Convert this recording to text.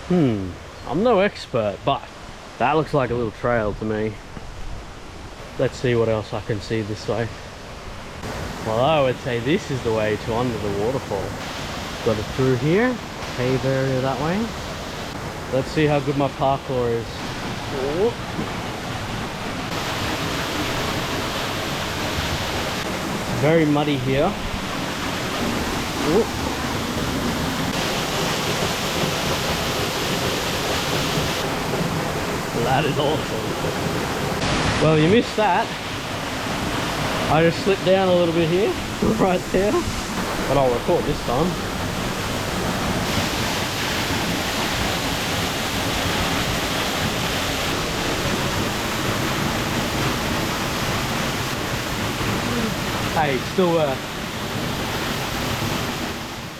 I'm no expert, but that looks like a little trail to me. Let's see what else I can see this way. Well, I would say this is the way to under the waterfall. Got it through here, cave area that way. Let's see how good my parkour is. Oh. Very muddy here. Oh. That is awesome. Well, you missed that. I just slipped down a little bit here, right there. But I'll record this time. Hey, still worth.